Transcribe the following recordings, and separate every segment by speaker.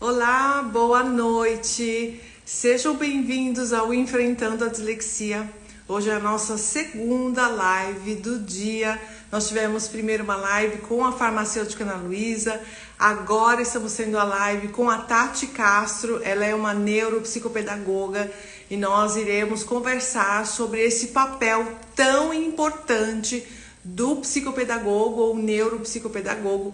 Speaker 1: Olá, boa noite. Sejam bem-vindos ao Enfrentando a Dislexia. Hoje é a nossa segunda live do dia. Nós tivemos primeiro uma live com a farmacêutica Ana Luísa. Agora estamos tendo a live com a Tati Castro. Ela é uma neuropsicopedagoga e nós iremos conversar sobre esse papel tão importante do psicopedagogo ou neuropsicopedagogo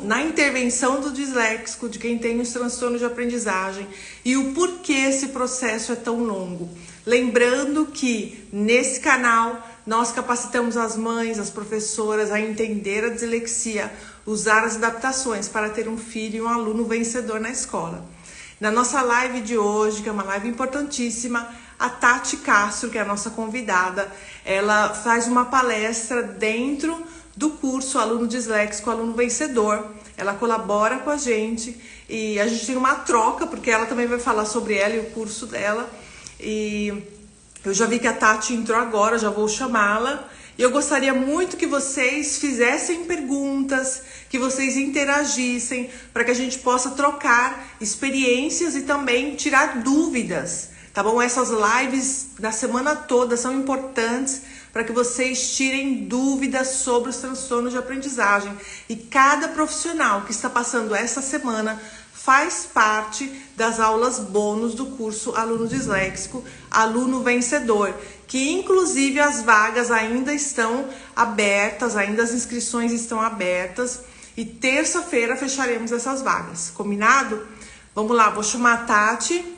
Speaker 1: na intervenção do disléxico, de quem tem os transtornos de aprendizagem, e o porquê esse processo é tão longo. Lembrando que nesse canal nós capacitamos as mães, as professoras a entender a dislexia, usar as adaptações para ter um filho e um aluno vencedor na escola. Na nossa live de hoje, que é uma live importantíssima, a Tati Castro, que é a nossa convidada, ela faz uma palestra dentro do curso Aluno Disléxico, Aluno Vencedor. Ela colabora com a gente e a gente tem uma troca, porque ela também vai falar sobre ela e o curso dela. E eu já vi que a Tati entrou agora, já vou chamá-la. E eu gostaria muito que vocês fizessem perguntas, que vocês interagissem, para que a gente possa trocar experiências e também tirar dúvidas, tá bom? Essas lives da semana toda são importantes para que vocês tirem dúvidas sobre os transtornos de aprendizagem. E cada profissional que está passando essa semana faz parte das aulas bônus do curso Aluno Disléxico, Aluno Vencedor, que inclusive as vagas ainda estão abertas, ainda as inscrições estão abertas, e terça-feira fecharemos essas vagas, combinado? Vamos lá, vou chamar a Tati.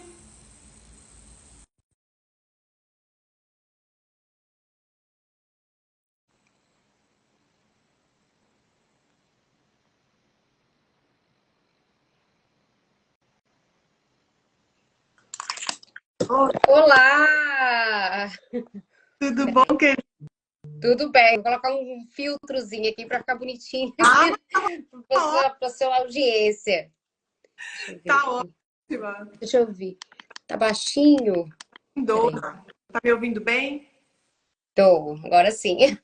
Speaker 2: Olá!
Speaker 1: Tudo bom, querido?
Speaker 2: Tudo bem? Vou colocar um filtrozinho aqui para ficar bonitinho
Speaker 1: Ah,
Speaker 2: para sua audiência. Deixa eu ver
Speaker 1: tá
Speaker 2: aqui.
Speaker 1: ótima.
Speaker 2: Deixa eu ver. Tá baixinho? Peraí.
Speaker 1: Tá me ouvindo bem?
Speaker 2: Tô, agora sim.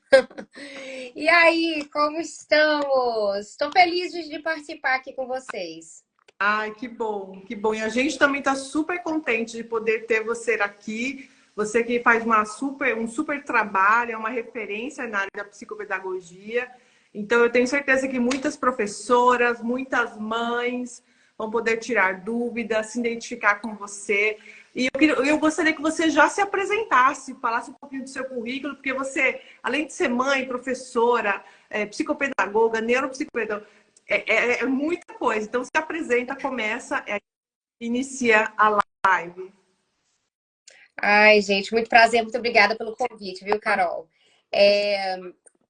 Speaker 2: E aí, como estamos? Estou feliz de participar aqui com vocês.
Speaker 1: Ai, que bom, que bom. E a gente também está super contente de poder ter você aqui. Você que faz um super trabalho, é uma referência na área da psicopedagogia. Então, eu tenho certeza que muitas professoras, muitas mães vão poder tirar dúvidas, se identificar com você. E eu gostaria que você já se apresentasse, falasse um pouquinho do seu currículo, porque você, além de ser mãe, professora, psicopedagoga, neuropsicopedagoga, é muita coisa. Então, se apresenta, começa, inicia a live.
Speaker 2: Ai, gente, muito prazer, muito obrigada pelo convite, viu, Carol?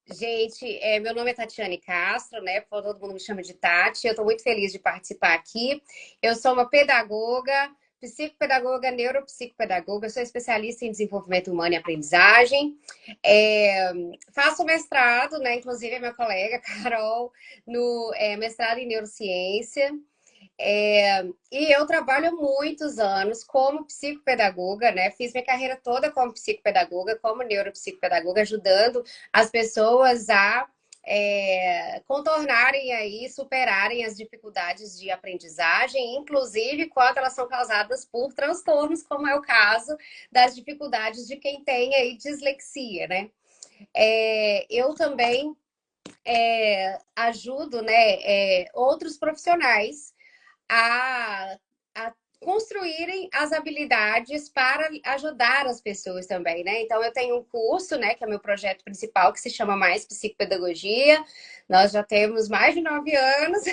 Speaker 2: Gente, meu nome é Tatiane Castro, né? Todo mundo me chama de Tati. Eu estou muito feliz de participar aqui. Eu sou uma pedagoga, psicopedagoga, neuropsicopedagoga, sou especialista em desenvolvimento humano e aprendizagem. Faço mestrado, né? Inclusive a minha colega Carol, no mestrado em neurociência. E eu trabalho há muitos anos como psicopedagoga, né? Fiz minha carreira toda como psicopedagoga, como neuropsicopedagoga, ajudando as pessoas a contornarem aí, superarem as dificuldades de aprendizagem, inclusive quando elas são causadas por transtornos, como é o caso das dificuldades de quem tem aí dislexia, né? Eu também ajudo, né, outros profissionais a construírem as habilidades para ajudar as pessoas também, né? Então, eu tenho um curso, né, que é o meu projeto principal, que se chama Mais Psicopedagogia. Nós já temos mais de 9 anos,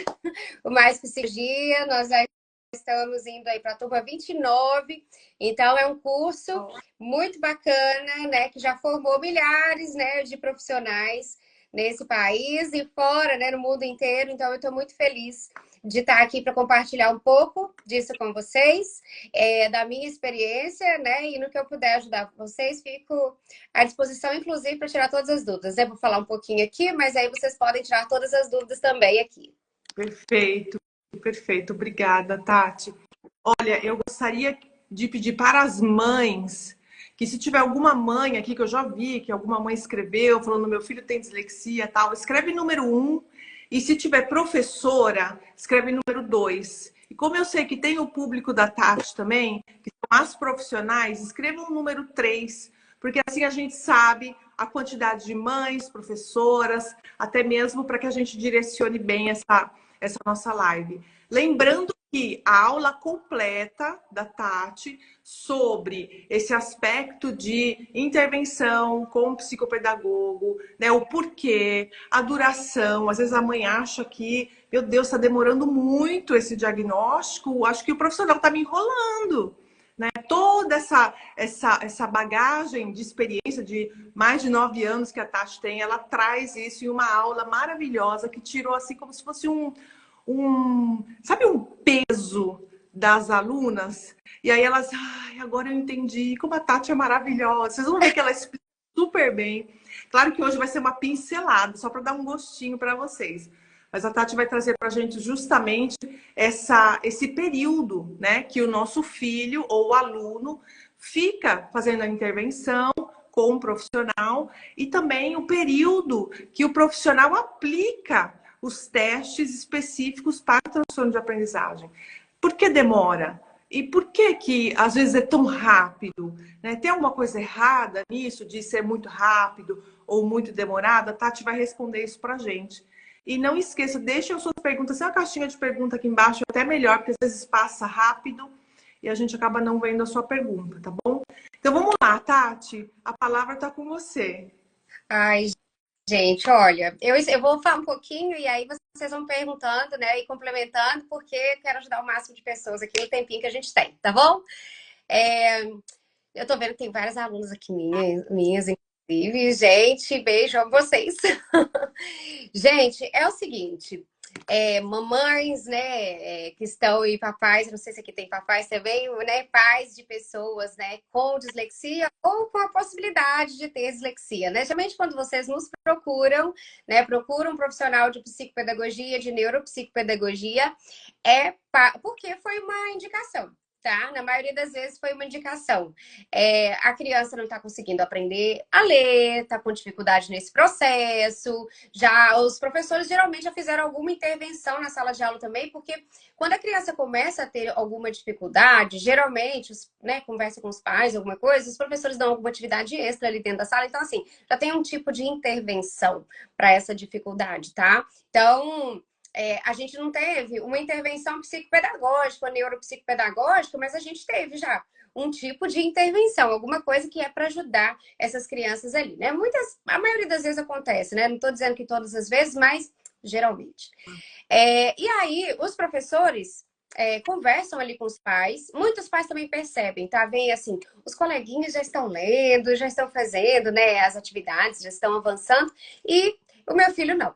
Speaker 2: o Mais Psicologia, nós já estamos indo aí para a turma 29. Então, é um curso muito bacana, né, que já formou milhares, né, de profissionais nesse país e fora, né, no mundo inteiro. Então, eu estou muito feliz de estar aqui para compartilhar um pouco disso com vocês, da minha experiência, né? E no que eu puder ajudar vocês, fico à disposição, inclusive, para tirar todas as dúvidas. Eu vou falar um pouquinho aqui, mas aí vocês podem tirar todas as dúvidas também aqui.
Speaker 1: Perfeito, perfeito. Obrigada, Tati. Olha, eu gostaria de pedir para as mães que, se tiver alguma mãe aqui, que eu já vi que alguma mãe escreveu, falando meu filho tem dislexia, tal, escreve número 1. E se tiver professora, escreve número 2. E E como eu sei que tem o público da Tati também, que são as profissionais, escrevam o número 3, porque assim a gente sabe a quantidade de mães, professoras, até mesmo para que a gente direcione bem essa nossa live. Lembrando que a aula completa da Tati sobre esse aspecto de intervenção com o psicopedagogo, né, o porquê, a duração. Às vezes a mãe acha que, meu Deus, está demorando muito esse diagnóstico, acho que o profissional está me enrolando. Né? Toda essa bagagem de experiência de mais de 9 anos que a Tati tem, ela traz isso em uma aula maravilhosa que tirou assim como se fosse sabe, um peso das alunas. E aí elas, ai, agora eu entendi como a Tati é maravilhosa. Vocês vão ver que ela explica super bem. Claro que hoje vai ser uma pincelada, só para dar um gostinho para vocês. Mas a Tati vai trazer para a gente justamente esse período, né, que o nosso filho ou aluno fica fazendo a intervenção com um profissional e também o período que o profissional aplica os testes específicos para transtorno de aprendizagem. Por que demora? E por que às vezes é tão rápido? Né? Tem alguma coisa errada nisso de ser muito rápido ou muito demorado? A Tati vai responder isso para a gente. E não esqueça, deixem as suas perguntas. Tem uma caixinha de pergunta aqui embaixo, até melhor, porque às vezes passa rápido e a gente acaba não vendo a sua pergunta, tá bom? Então vamos lá, Tati, a palavra está com você.
Speaker 2: Ai, gente, olha, eu vou falar um pouquinho e aí vocês vão perguntando, né, e complementando, porque eu quero ajudar o máximo de pessoas aqui no tempinho que a gente tem, tá bom? Eu tô vendo que tem várias alunas aqui minhas, inclusive. Gente, beijo a vocês. Gente, é o seguinte, mamães, né, que estão e papais, não sei se aqui tem papais também, né, pais de pessoas, né, com dislexia ou com a possibilidade de ter dislexia, né? Geralmente quando vocês nos procuram, né, procuram um profissional de psicopedagogia, de neuropsicopedagogia, porque foi uma indicação. Tá? Na maioria das vezes foi uma indicação. A criança não está conseguindo aprender a ler, está com dificuldade nesse processo. Já os professores geralmente já fizeram alguma intervenção na sala de aula também, porque quando a criança começa a ter alguma dificuldade, geralmente, né, conversa com os pais, alguma coisa, os professores dão alguma atividade extra ali dentro da sala. Então, assim, já tem um tipo de intervenção para essa dificuldade, tá? Então, a gente não teve uma intervenção psicopedagógica, neuropsicopedagógica, mas a gente teve já um tipo de intervenção, alguma coisa que é para ajudar essas crianças ali, né? A maioria das vezes acontece, né? Não estou dizendo que todas as vezes, mas geralmente. E aí, os professores conversam ali com os pais. Muitos pais também percebem, tá? Vem assim, os coleguinhas já estão lendo, já estão fazendo, né, as atividades, já estão avançando, e o meu filho não.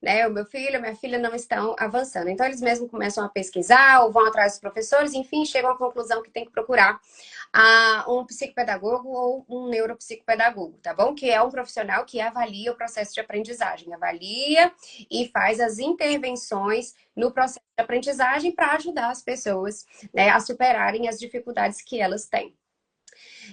Speaker 2: Né? O meu filho, a minha filha não estão avançando. Então, eles mesmos começam a pesquisar ou vão atrás dos professores, enfim, chegam à conclusão que tem que procurar um psicopedagogo ou um neuropsicopedagogo, tá bom? Que é um profissional que avalia o processo de aprendizagem, avalia e faz as intervenções no processo de aprendizagem para ajudar as pessoas, né, a superarem as dificuldades que elas têm.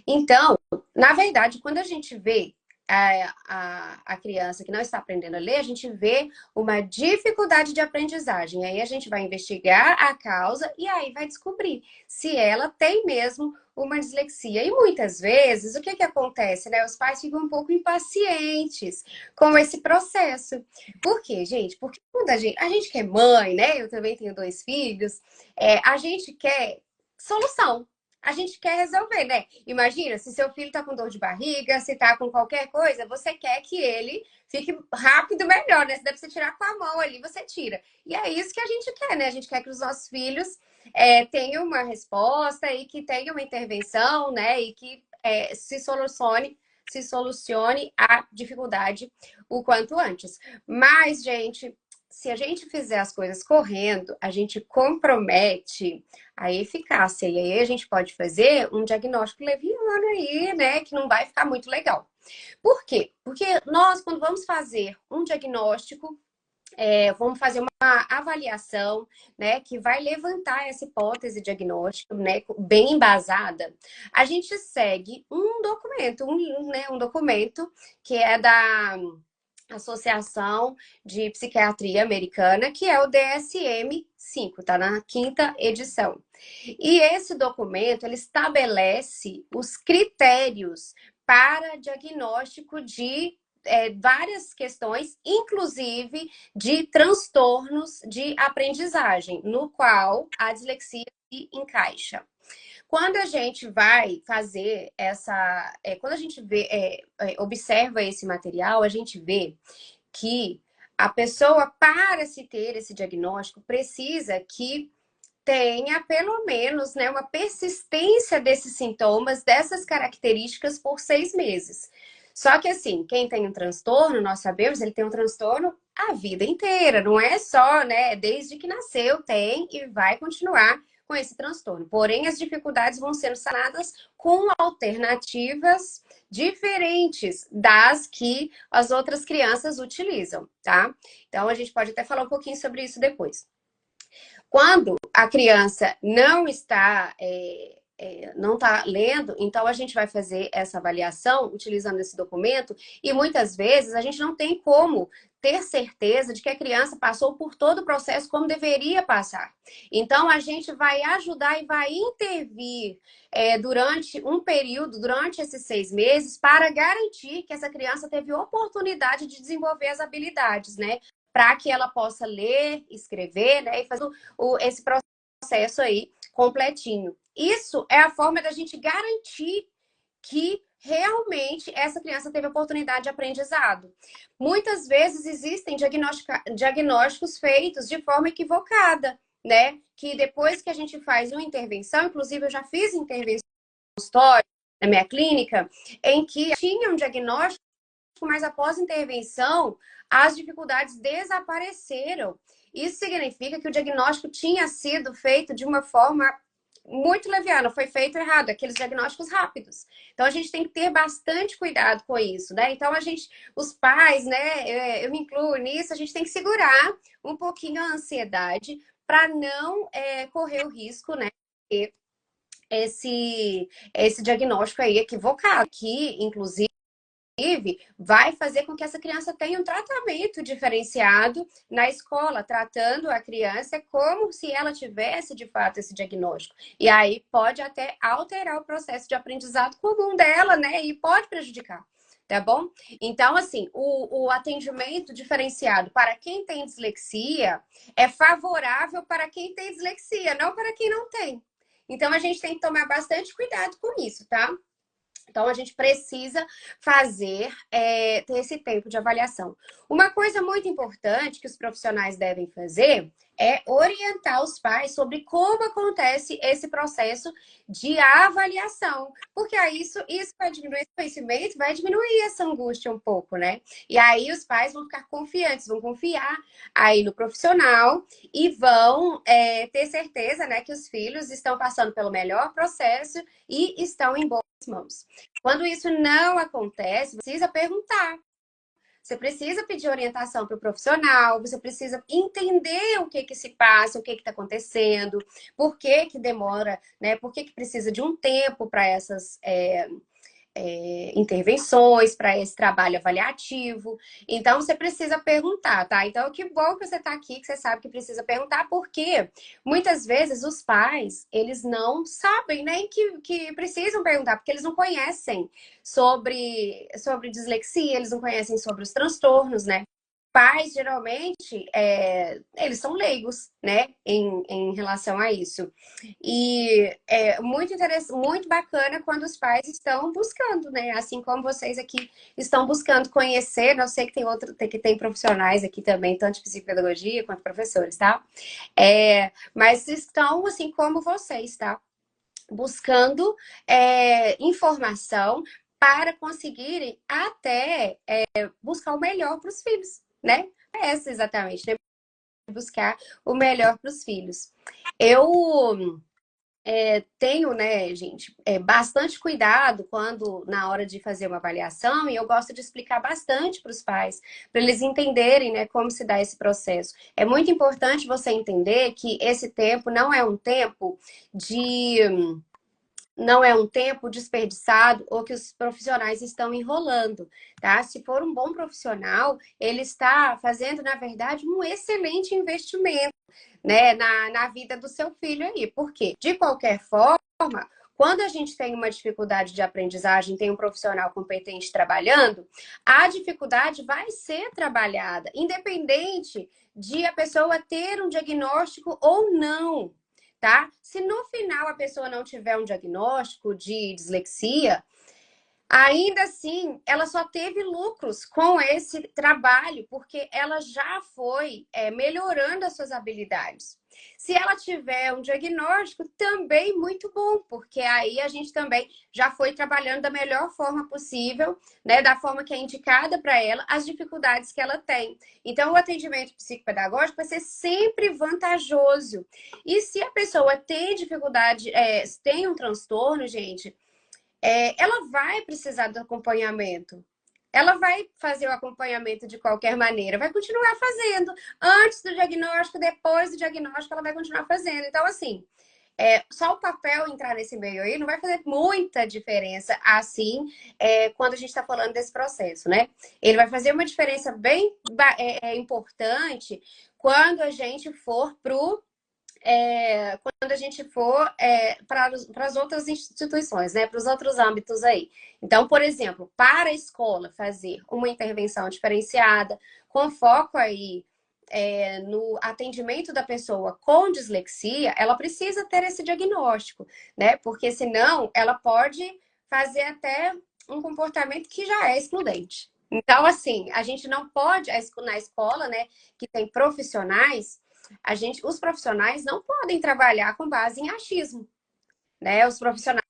Speaker 2: Então, na verdade, quando a gente vê a criança que não está aprendendo a ler, a gente vê uma dificuldade de aprendizagem. Aí a gente vai investigar a causa e aí vai descobrir se ela tem mesmo uma dislexia. E muitas vezes, o que acontece, né? Os pais ficam um pouco impacientes com esse processo. Por quê, gente? Porque quando a gente que é mãe, né? Eu também tenho 2 filhos, a gente quer solução. A gente quer resolver, né? Imagina, se seu filho tá com dor de barriga, se tá com qualquer coisa, você quer que ele fique rápido, melhor, né? Se deve você tirar com a mão ali, você tira. E é isso que a gente quer, né? A gente quer que os nossos filhos tenham uma resposta e que tenham uma intervenção, né? E que se solucione a dificuldade o quanto antes. Mas, gente, se a gente fizer as coisas correndo, a gente compromete a eficácia. E aí a gente pode fazer um diagnóstico leviano aí, né? Que não vai ficar muito legal. Por quê? Porque nós, quando vamos fazer um diagnóstico, vamos fazer uma avaliação, né? Que vai levantar essa hipótese diagnóstica, né? Bem embasada. A gente segue um documento, um documento que é Associação de Psiquiatria Americana, que é o DSM-5, tá na 5ª edição. E esse documento, ele estabelece os critérios para diagnóstico de várias questões, inclusive de transtornos de aprendizagem, no qual a dislexia se encaixa. Quando a gente vai fazer quando a gente observa esse material, a gente vê que a pessoa, para se ter esse diagnóstico, precisa que tenha pelo menos, né, uma persistência desses sintomas, dessas características por 6 meses. Só que assim, quem tem um transtorno, nós sabemos, ele tem um transtorno a vida inteira, não é só, né, desde que nasceu tem e vai continuar com esse transtorno. Porém, as dificuldades vão sendo sanadas com alternativas diferentes das que as outras crianças utilizam, tá? Então, a gente pode até falar um pouquinho sobre isso depois. Quando a criança não está lendo, então a gente vai fazer essa avaliação utilizando esse documento e muitas vezes a gente não tem como ter certeza de que a criança passou por todo o processo como deveria passar. Então a gente vai ajudar e vai intervir durante um período, durante esses 6 meses, para garantir que essa criança teve oportunidade de desenvolver as habilidades, né? Para que ela possa ler, escrever, né? E fazer esse processo aí completinho. Isso é a forma da gente garantir que realmente essa criança teve oportunidade de aprendizado. Muitas vezes existem diagnósticos feitos de forma equivocada, né? Que depois que a gente faz uma intervenção, inclusive eu já fiz intervenção no consultório, na minha clínica, em que tinha um diagnóstico, mas após intervenção, as dificuldades desapareceram. Isso significa que o diagnóstico tinha sido feito de uma forma muito leviana, foi feito errado, aqueles diagnósticos rápidos. Então a gente tem que ter bastante cuidado com isso, né? Então os pais, né, eu me incluo nisso, a gente tem que segurar um pouquinho a ansiedade para não correr o risco, né, de esse diagnóstico aí equivocado, que inclusive vai fazer com que essa criança tenha um tratamento diferenciado na escola, tratando a criança como se ela tivesse de fato esse diagnóstico. E aí pode até alterar o processo de aprendizado comum dela, né? E pode prejudicar. Tá bom? Então, assim, o atendimento diferenciado para quem tem dislexia é favorável para quem tem dislexia, não para quem não tem. Então, a gente tem que tomar bastante cuidado com isso, tá? Então, a gente precisa ter esse tempo de avaliação. Uma coisa muito importante que os profissionais devem fazer é orientar os pais sobre como acontece esse processo de avaliação. Porque aí isso vai diminuir esse conhecimento, vai diminuir essa angústia um pouco, né? E aí os pais vão ficar confiantes, vão confiar aí no profissional e vão ter certeza, né, que os filhos estão passando pelo melhor processo e estão em boas mãos. Quando isso não acontece, você precisa perguntar. Você precisa pedir orientação para o profissional, você precisa entender o que se passa, o que está acontecendo, por que demora, né? Por que precisa de um tempo para essas intervenções, para esse trabalho avaliativo. Então, você precisa perguntar, tá? Então, que bom que você está aqui, que você sabe que precisa perguntar, porque muitas vezes os pais, eles não sabem nem que precisam perguntar, porque eles não conhecem sobre dislexia, eles não conhecem sobre os transtornos, né? Pais, geralmente, eles são leigos, né, em relação a isso. E é muito interessante, muito bacana quando os pais estão buscando, né, assim como vocês aqui estão buscando conhecer. Eu sei que tem profissionais aqui também, tanto de psicopedagogia quanto professores, tá? Mas estão, assim como vocês, tá? Buscando informação para conseguirem até buscar o melhor para os filhos, né? É essa exatamente, né? Buscar o melhor para os filhos. Eu tenho, né, gente, bastante cuidado na hora de fazer uma avaliação, e eu gosto de explicar bastante para os pais, para eles entenderem, né, como se dá esse processo. É muito importante você entender que esse tempo não é um tempo de não é um tempo desperdiçado ou que os profissionais estão enrolando, tá? Se for um bom profissional, ele está fazendo, na verdade, um excelente investimento, né, na vida do seu filho aí. Por quê? De qualquer forma, quando a gente tem uma dificuldade de aprendizagem, tem um profissional competente trabalhando, a dificuldade vai ser trabalhada, independente de a pessoa ter um diagnóstico ou não, tá? Se no final a pessoa não tiver um diagnóstico de dislexia, ainda assim, ela só teve lucros com esse trabalho, porque ela já foi melhorando as suas habilidades. Se ela tiver um diagnóstico, também muito bom, porque aí a gente também já foi trabalhando da melhor forma possível, né, da forma que é indicada para ela, as dificuldades que ela tem. Então, o atendimento psicopedagógico vai ser sempre vantajoso. E se a pessoa tem dificuldade, tem um transtorno, gente, ela vai precisar do acompanhamento. Ela vai fazer o acompanhamento de qualquer maneira, vai continuar fazendo. Antes do diagnóstico, depois do diagnóstico, ela vai continuar fazendo. Então, assim, só o papel entrar nesse meio aí não vai fazer muita diferença, assim, quando a gente está falando desse processo, né? Ele vai fazer uma diferença bem importante quando a gente for pro quando a gente for para as outras instituições, né, para os outros âmbitos aí. Então, por exemplo, para a escola fazer uma intervenção diferenciada, com foco aí no atendimento da pessoa com dislexia, ela precisa ter esse diagnóstico, né? Porque senão ela pode fazer até um comportamento que já é excludente. Então, assim, a gente não pode, na escola, né, que tem profissionais, os profissionais não podem trabalhar com base em achismo, né? Os profissionais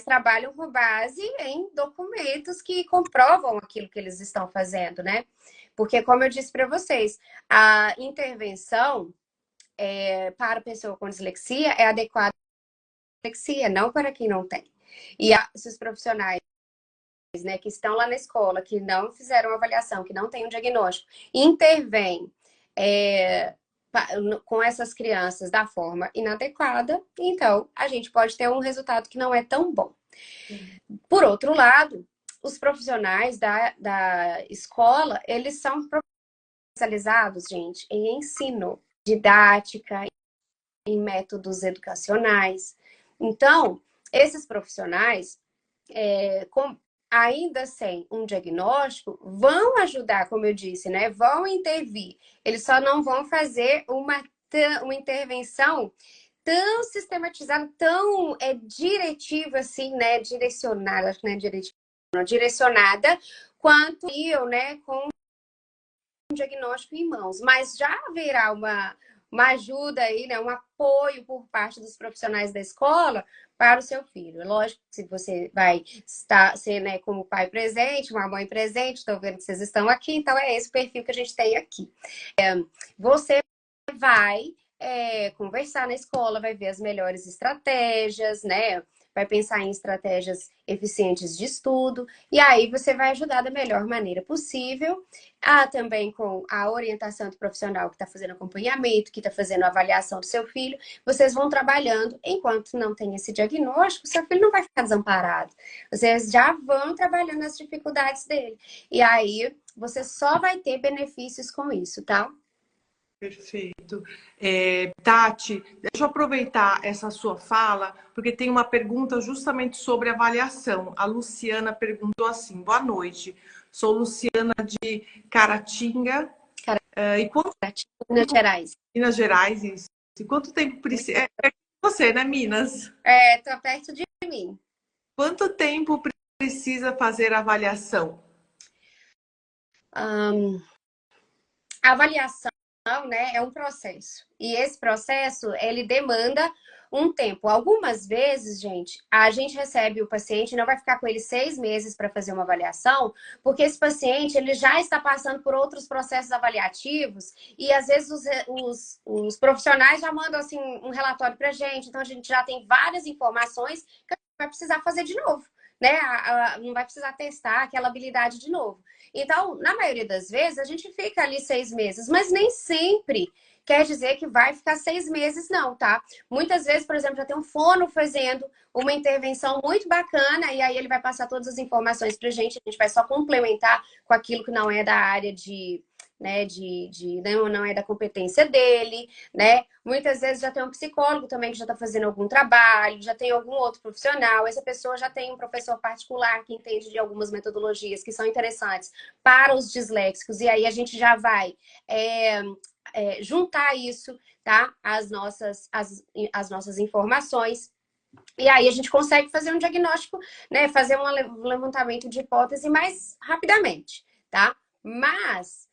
Speaker 2: trabalham com base em documentos que comprovam aquilo que eles estão fazendo, né? Porque, como eu disse para vocês, a intervenção para a pessoa com dislexia é adequada à dislexia, não para quem não tem. E se os profissionais, né, que estão lá na escola, que não fizeram avaliação, que não têm um diagnóstico, intervêm com essas crianças da forma inadequada, então a gente pode ter um resultado que não é tão bom. Por outro lado, os profissionais da escola, eles são especializados, gente, em ensino, didática, em métodos educacionais. Então, esses profissionais, ainda sem um diagnóstico, vão ajudar, como eu disse, né? Vão intervir. Eles só não vão fazer uma intervenção tão sistematizada, tão diretiva, assim, né? Direcionada, acho que não é diretiva, não, direcionada, quanto eu, né? Com um diagnóstico em mãos. Mas já haverá uma ajuda aí, né? Um apoio por parte dos profissionais da escola para o seu filho. Lógico que se você vai ser, né, como pai presente, uma mãe presente, estou vendo que vocês estão aqui, então é esse o perfil que a gente tem aqui. Você vai conversar na escola, vai ver as melhores estratégias, né? Vai pensar em estratégias eficientes de estudo, e aí você vai ajudar da melhor maneira possível, também com a orientação do profissional que está fazendo acompanhamento, que está fazendo a avaliação do seu filho, vocês vão trabalhando, enquanto não tem esse diagnóstico, seu filho não vai ficar desamparado. Vocês já vão trabalhando as dificuldades dele, e aí você só vai ter benefícios com isso, tá?
Speaker 1: Perfeito. Tati, deixa eu aproveitar essa sua fala, porque tem uma pergunta justamente sobre avaliação. A Luciana perguntou assim: boa noite, sou Luciana de Caratinga. E quanto
Speaker 2: Minas Gerais.
Speaker 1: Minas Gerais, isso. E quanto tempo precisa? Você, né, Minas?
Speaker 2: Tô perto de mim.
Speaker 1: Quanto tempo precisa fazer a avaliação?
Speaker 2: A avaliação, né, é um processo. E esse processo, ele demanda um tempo. Algumas vezes, gente, a gente recebe o paciente, não vai ficar com ele 6 meses para fazer uma avaliação, porque esse paciente, ele já está passando por outros processos avaliativos e, às vezes, os profissionais já mandam, assim, um relatório para a gente. Então, a gente já tem várias informações que a gente vai precisar fazer de novo, né? Não vai precisar testar aquela habilidade de novo. Então, na maioria das vezes, a gente fica ali 6 meses, mas nem sempre quer dizer que vai ficar 6 meses, não, tá? Muitas vezes, por exemplo, já tem um fono fazendo uma intervenção muito bacana e aí ele vai passar todas as informações pra gente, a gente vai só complementar com aquilo que não é da área de, né, não é da competência dele, né? Muitas vezes já tem um psicólogo também que já está fazendo algum trabalho, já tem algum outro profissional, essa pessoa já tem um professor particular que entende de algumas metodologias que são interessantes para os disléxicos, e aí a gente já vai juntar isso, tá? As nossas informações. E aí a gente consegue fazer um diagnóstico, né? Fazer um levantamento de hipótese mais rapidamente, tá? Mas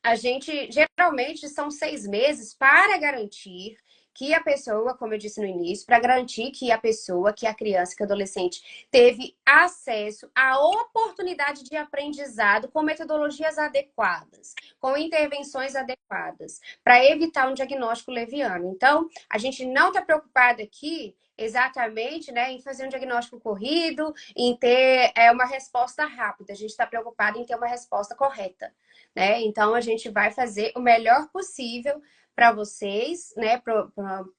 Speaker 2: a gente, geralmente, são 6 meses para garantir que a pessoa, como eu disse no início, para garantir que a pessoa, que a criança, que o adolescente teve acesso à oportunidade de aprendizado com metodologias adequadas, com intervenções adequadas, para evitar um diagnóstico leviano. Então, a gente não está preocupado aqui exatamente, né, em fazer um diagnóstico corrido, em ter uma resposta rápida. A gente está preocupado em ter uma resposta correta, né? Então, a gente vai fazer o melhor possível para vocês, né,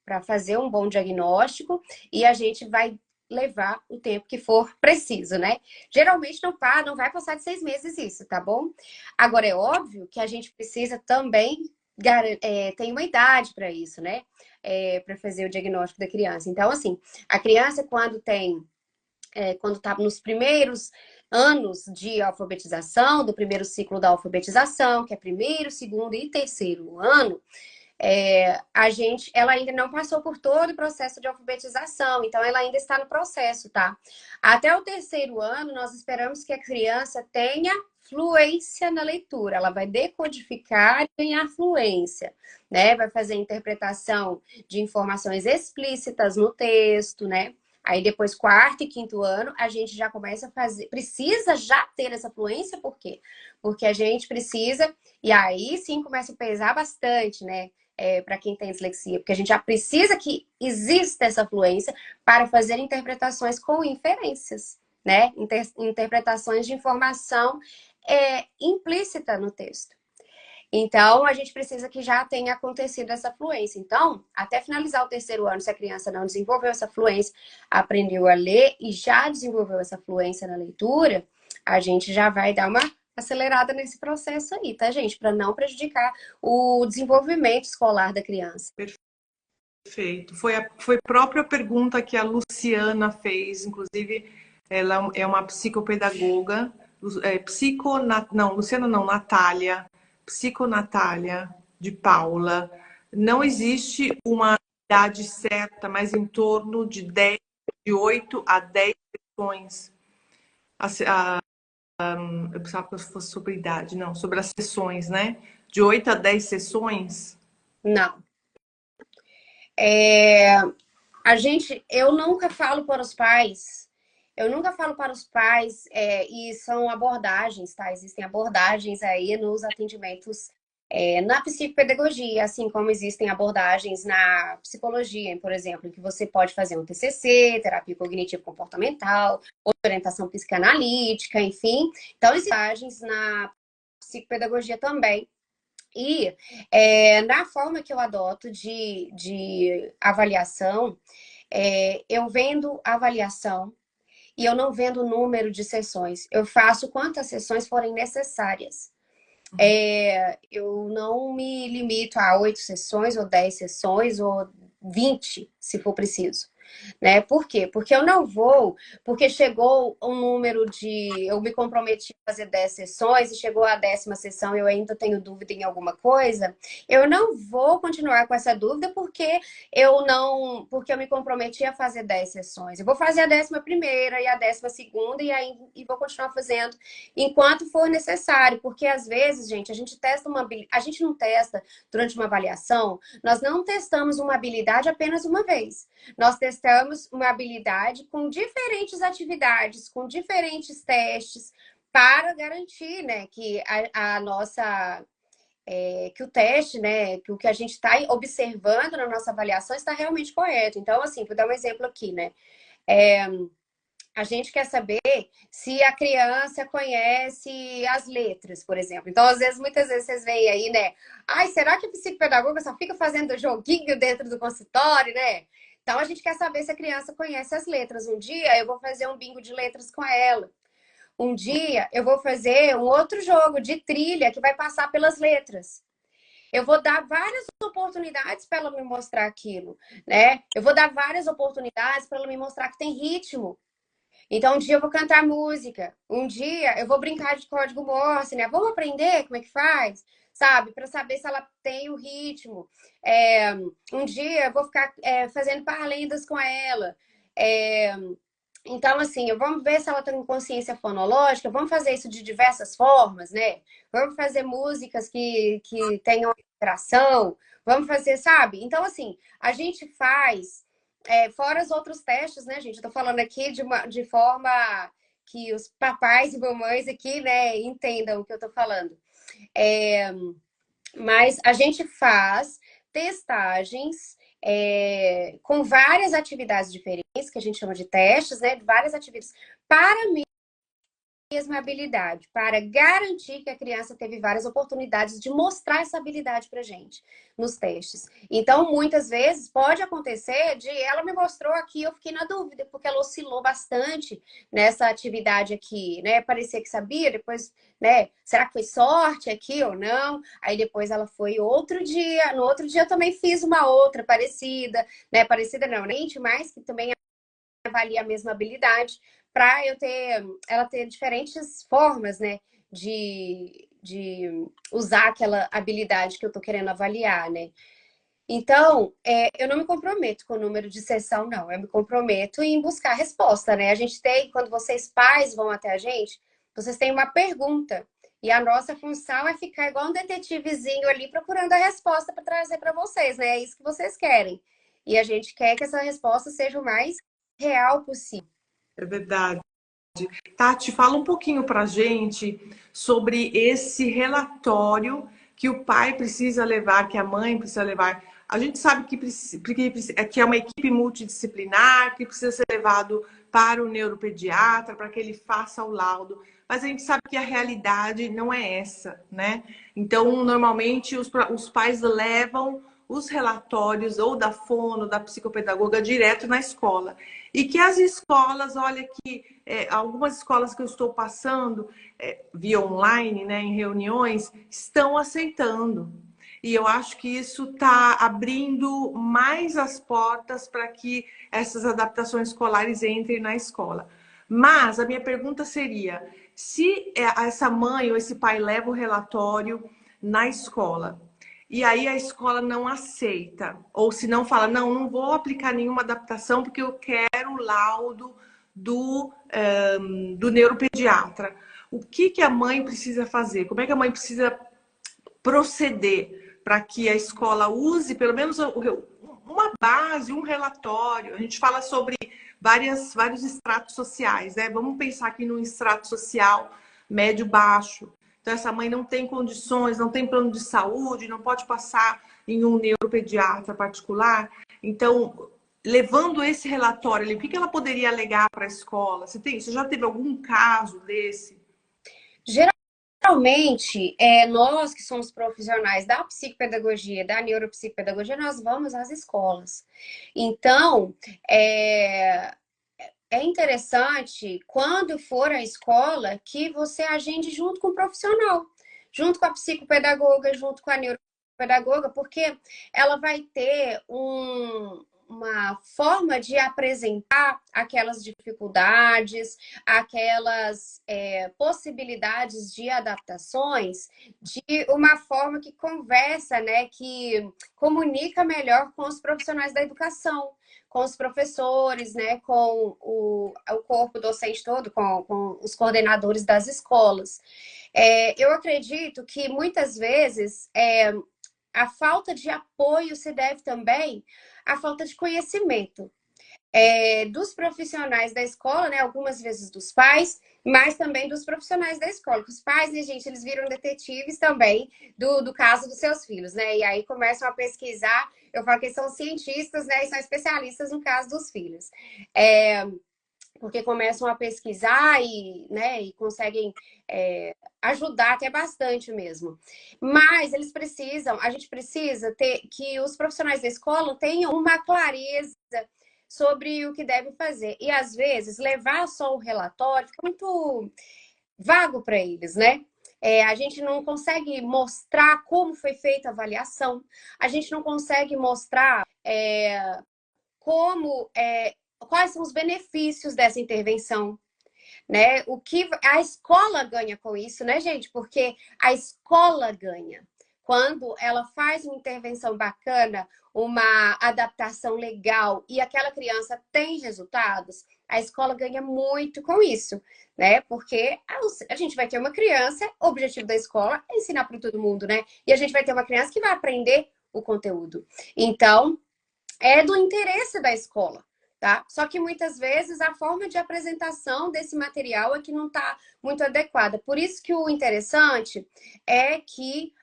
Speaker 2: para fazer um bom diagnóstico e a gente vai levar o tempo que for preciso, né? Geralmente não vai passar de 6 meses isso, tá bom? Agora, é óbvio que a gente precisa também tem uma idade para isso, né? Para fazer o diagnóstico da criança. Então, assim, a criança, quando está nos primeiros anos de alfabetização, do primeiro ciclo da alfabetização, que é primeiro, segundo e terceiro ano, ela ainda não passou por todo o processo de alfabetização, então ela ainda está no processo, tá? Até o terceiro ano, nós esperamos que a criança tenha fluência na leitura, ela vai decodificar e ganhar fluência, né? Vai fazer interpretação de informações explícitas no texto, né? Aí depois, quarto e quinto ano, a gente já começa a fazer, precisa já ter essa fluência, por quê? Porque a gente precisa, e aí sim começa a pesar bastante, né? Para quem tem dislexia, porque a gente já precisa que exista essa fluência para fazer interpretações com inferências, né? Interpretações de informação implícita no texto. Então, a gente precisa que já tenha acontecido essa fluência. Então, até finalizar o terceiro ano, se a criança não desenvolveu essa fluência, aprendeu a ler e já desenvolveu essa fluência na leitura, a gente já vai dar uma acelerada nesse processo aí, tá, gente? Para não prejudicar o desenvolvimento escolar da criança.
Speaker 1: Perfeito. Foi a própria pergunta que a Luciana fez, inclusive, ela é uma psicopedagoga, Luciana não, Natália, psiconatália de Paula. Não existe uma idade certa, mas em torno de 8 a 10 sessões. Eu pensava que fosse sobre idade, não, sobre as sessões, né? De 8 a 10 sessões?
Speaker 2: Não. Eu nunca falo para os pais, e são abordagens, tá? Existem abordagens aí nos atendimentos na psicopedagogia, assim como existem abordagens na psicologia, por exemplo, em que você pode fazer um TCC, terapia cognitivo-comportamental, orientação psicanalítica, enfim. Então, existem abordagens na psicopedagogia também. E na forma que eu adoto de avaliação, eu vendo avaliação e eu não vendo o número de sessões. Eu faço quantas sessões forem necessárias. Eu não me limito a 8 sessões, ou 10 sessões, ou 20, se for preciso. Né? Por quê? Porque eu não vou, porque chegou um número eu me comprometi a fazer 10 sessões e chegou a 10ª sessão e eu ainda tenho dúvida em alguma coisa, eu não vou continuar com essa dúvida porque porque eu me comprometi a fazer 10 sessões. Eu vou fazer a 11ª e a 12ª e vou continuar fazendo enquanto for necessário, porque às vezes, gente, a gente não testa durante uma avaliação, nós não testamos uma habilidade apenas uma vez. Nós testamos uma habilidade com diferentes atividades, com diferentes testes, para garantir, né, que que o teste, né, que o que a gente está observando na nossa avaliação está realmente correto. Então, assim, vou dar um exemplo aqui, né? a gente quer saber se a criança conhece as letras, por exemplo. Então, às vezes, muitas vezes vocês veem aí, né? Ai, será que a psicopedagoga só fica fazendo joguinho dentro do consultório, né? Então, a gente quer saber se a criança conhece as letras. Um dia, eu vou fazer um bingo de letras com ela. Um dia, eu vou fazer um outro jogo de trilha que vai passar pelas letras. Eu vou dar várias oportunidades para ela me mostrar aquilo, né? Eu vou dar várias oportunidades para ela me mostrar que tem ritmo. Então, um dia eu vou cantar música, um dia eu vou brincar de código Morse, né? Vamos aprender como é que faz, sabe? Para saber se ela tem o ritmo. Um dia eu vou ficar fazendo parlendas com ela. É, então, assim, vamos ver se ela tem consciência fonológica, vamos fazer isso de diversas formas, né? Vamos fazer músicas que tenham interação, vamos fazer, sabe? Então, assim, a gente faz, fora os outros testes, né, gente? Eu tô falando aqui de forma que os papais e mamães aqui, né, entendam o que eu tô falando. Mas a gente faz testagens com várias atividades diferentes, que a gente chama de testes, né? Várias atividades para mesma habilidade, para garantir que a criança teve várias oportunidades de mostrar essa habilidade para gente nos testes. Então, muitas vezes pode acontecer de ela me mostrou aqui, eu fiquei na dúvida, porque ela oscilou bastante nessa atividade aqui, né? Parecia que sabia, depois, né? Será que foi sorte aqui ou não? Aí depois ela foi outro dia, no outro dia eu também fiz uma outra parecida, né? Parecida não, mas que também avalia a mesma habilidade, para ela ter diferentes formas, né, de usar aquela habilidade que eu tô querendo avaliar, né? Então, eu não me comprometo com o número de sessão, não. Eu me comprometo em buscar a resposta, né? A gente tem, quando vocês pais vão até a gente, vocês têm uma pergunta. E a nossa função é ficar igual um detetivezinho ali procurando a resposta para trazer para vocês, né? É isso que vocês querem. E a gente quer que essa resposta seja o mais real possível.
Speaker 1: É verdade. Tati, fala um pouquinho para gente sobre esse relatório que o pai precisa levar, que a mãe precisa levar. A gente sabe que é uma equipe multidisciplinar, que precisa ser levado para o neuropediatra, para que ele faça o laudo. Mas a gente sabe que a realidade não é essa, né? Então, normalmente, os pais levam os relatórios ou da fono, da psicopedagoga, direto na escola. E que as escolas, olha que algumas escolas que eu estou passando via online, né, em reuniões, estão aceitando. E eu acho que isso está abrindo mais as portas para que essas adaptações escolares entrem na escola. Mas a minha pergunta seria, se essa mãe ou esse pai leva o relatório na escola, e aí a escola não aceita, ou se não fala, não, não vou aplicar nenhuma adaptação porque eu quero o laudo do neuropediatra. O que a mãe precisa fazer? Como é que a mãe precisa proceder para que a escola use pelo menos uma base, um relatório? A gente fala sobre vários estratos sociais, né? Vamos pensar aqui num extrato social médio-baixo. Então, essa mãe não tem condições, não tem plano de saúde, não pode passar em um neuropediatra particular. Então, levando esse relatório ali, o que ela poderia alegar para a escola? Você já teve algum caso desse?
Speaker 2: Geralmente, nós que somos profissionais da psicopedagogia, da neuropsicopedagogia, nós vamos às escolas. Então, é interessante, quando for à escola, que você agende junto com o profissional, junto com a psicopedagoga, junto com a neuropedagoga, porque ela vai ter uma forma de apresentar aquelas dificuldades, aquelas possibilidades de adaptações, de uma forma que conversa, né, que comunica melhor com os profissionais da educação, com os professores, né, com o corpo docente todo, com os coordenadores das escolas. Eu acredito que muitas vezes a falta de apoio se deve também à falta de conhecimento dos profissionais da escola, né? Algumas vezes dos pais, mas também dos profissionais da escola. Os pais, né, gente, eles viram detetives também do caso dos seus filhos, né? E aí começam a pesquisar. Eu falo que eles são cientistas, né? E são especialistas no caso dos filhos. porque começam a pesquisar né, e conseguem ajudar até bastante mesmo. Mas a gente precisa ter que os profissionais da escola tenham uma clareza sobre o que deve fazer. E às vezes levar só o relatório fica muito vago para eles, né? A gente não consegue mostrar como foi feita a avaliação, a gente não consegue mostrar como quais são os benefícios dessa intervenção, né? O que a escola ganha com isso, né, gente? Porque a escola ganha quando ela faz uma intervenção bacana, uma adaptação legal e aquela criança tem resultados, a escola ganha muito com isso, né? Porque a gente vai ter uma criança, o objetivo da escola é ensinar para todo mundo, né? E a gente vai ter uma criança que vai aprender o conteúdo. Então, é do interesse da escola, tá? Só que muitas vezes a forma de apresentação desse material é que não está muito adequada. Por isso que o interessante é que